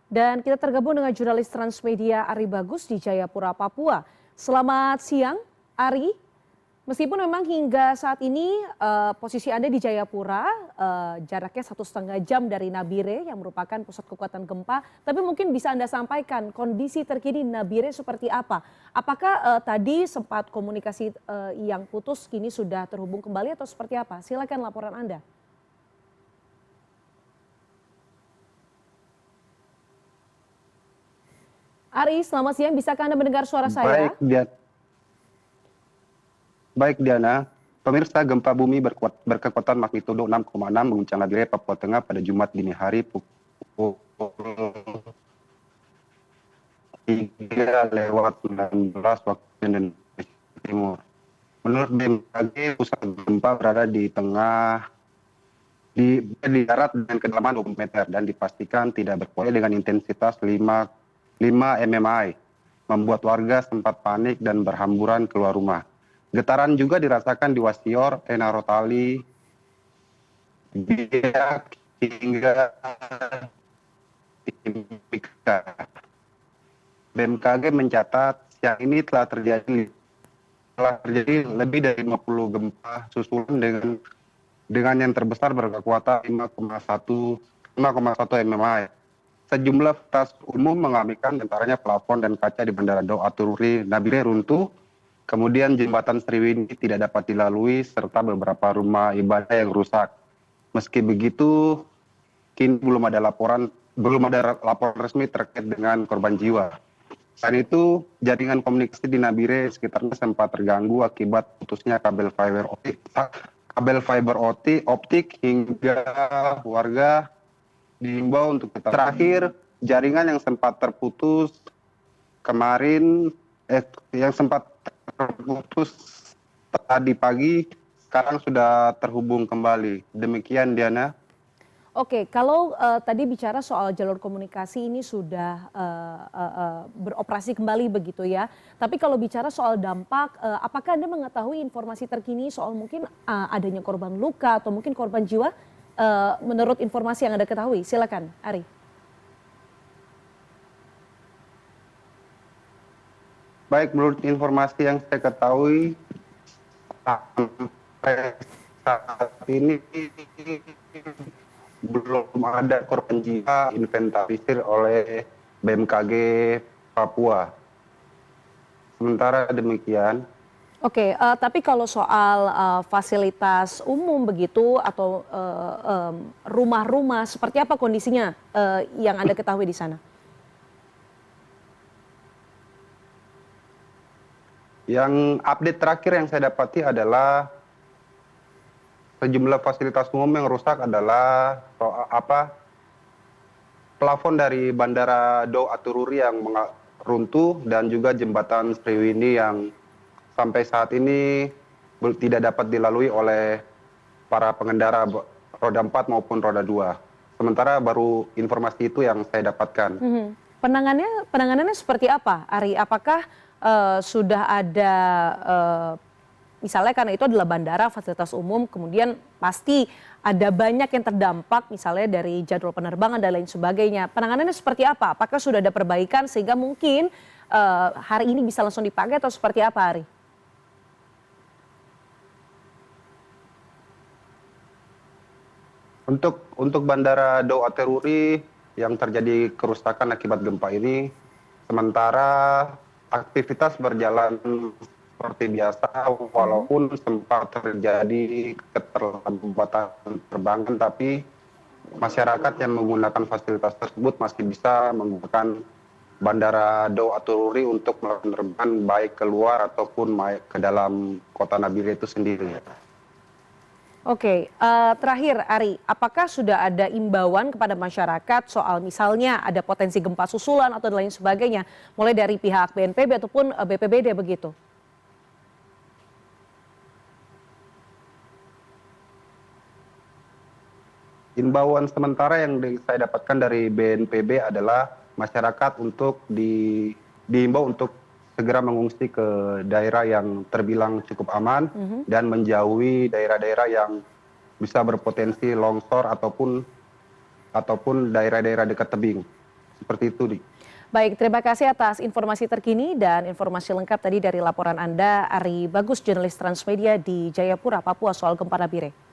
Dan kita tergabung dengan jurnalis Transmedia Ari Bagus di Jayapura, Papua. Selamat siang, Ari. Meskipun memang hingga saat ini posisi Anda di Jayapura, jaraknya 1,5 jam dari Nabire yang merupakan pusat kekuatan gempa, tapi mungkin bisa Anda sampaikan kondisi terkini Nabire seperti apa? Apakah tadi sempat komunikasi yang putus kini sudah terhubung kembali atau seperti apa? Silakan laporan Anda. Ari, selamat siang. Bisakah Anda mendengar suara saya? Baik Diana, pemirsa, gempa bumi berkekuatan magnitudo 6,6 mengguncang Nabire, Papua Tengah pada Jumat dini hari pukul 3:19 waktu Indonesia Timur. Menurut BMKG, pusat gempa berada di darat dengan kedalaman 20 meter dan dipastikan tidak berpotensi dengan intensitas 5 mmi, membuat warga sempat panik dan berhamburan keluar rumah. Getaran juga dirasakan di Wasior, Enarotali, Biak hingga Timika. BMKG mencatat siang ini telah terjadi lebih dari 50 gempa susulan dengan yang terbesar berkekuatan 5,1 mmi. Sejumlah fasilitas umum mengalami antaranya plafon dan kaca di Bandara Dau Atururi Nabire runtuh, kemudian jembatan Sriwini tidak dapat dilalui serta beberapa rumah ibadah yang rusak. Meski begitu, kini belum ada laporan resmi terkait dengan korban jiwa. Selain itu, jaringan komunikasi di Nabire sekitarnya sempat terganggu akibat putusnya kabel fiber optik hingga warga diimbau untuk tetap. Terakhir, jaringan yang sempat terputus tadi pagi sekarang sudah terhubung kembali. Demikian Diana. Oke, kalau tadi bicara soal jalur komunikasi ini sudah beroperasi kembali begitu ya. Tapi kalau bicara soal dampak, apakah Anda mengetahui informasi terkini soal mungkin adanya korban luka atau mungkin korban jiwa? Menurut informasi yang Anda ketahui, silakan Ari. Baik, menurut informasi yang saya ketahui, sampai saat ini belum ada korban jiwa inventarisir oleh BMKG Papua. Sementara demikian. Oke, tapi kalau soal fasilitas umum begitu atau rumah-rumah, seperti apa kondisinya yang Anda ketahui di sana? Yang update terakhir yang saya dapati adalah sejumlah fasilitas umum yang rusak adalah plafon dari Bandara Dau Atururi yang runtuh dan juga jembatan Sriwini yang sampai saat ini tidak dapat dilalui oleh para pengendara roda 4 maupun roda 2. Sementara baru informasi itu yang saya dapatkan. Penanganannya seperti apa, Ari? Apakah sudah ada misalnya karena itu adalah bandara, fasilitas umum, kemudian pasti ada banyak yang terdampak misalnya dari jadwal penerbangan dan lain sebagainya. Penanganannya seperti apa? Apakah sudah ada perbaikan sehingga mungkin hari ini bisa langsung dipakai atau seperti apa, Ari? Untuk Bandara Dau Atururi yang terjadi kerusakan akibat gempa ini, sementara aktivitas berjalan seperti biasa, walaupun sempat terjadi keterlambatan penerbangan, tapi masyarakat yang menggunakan fasilitas tersebut masih bisa menggunakan Bandara Dau Atururi untuk melakukan penerbangan baik keluar ataupun ke dalam kota Nabire itu sendiri. Oke, terakhir Ari, apakah sudah ada imbauan kepada masyarakat soal misalnya ada potensi gempa susulan atau lain sebagainya, mulai dari pihak BNPB ataupun BPBD begitu? Imbauan sementara yang saya dapatkan dari BNPB adalah masyarakat untuk diimbau untuk segera mengungsi ke daerah yang terbilang cukup aman dan menjauhi daerah-daerah yang bisa berpotensi longsor ataupun daerah-daerah dekat tebing. Seperti itu, Dik. Baik, terima kasih atas informasi terkini dan informasi lengkap tadi dari laporan Anda, Ari Bagus, jurnalis Transmedia di Jayapura, Papua soal gempa Nabire.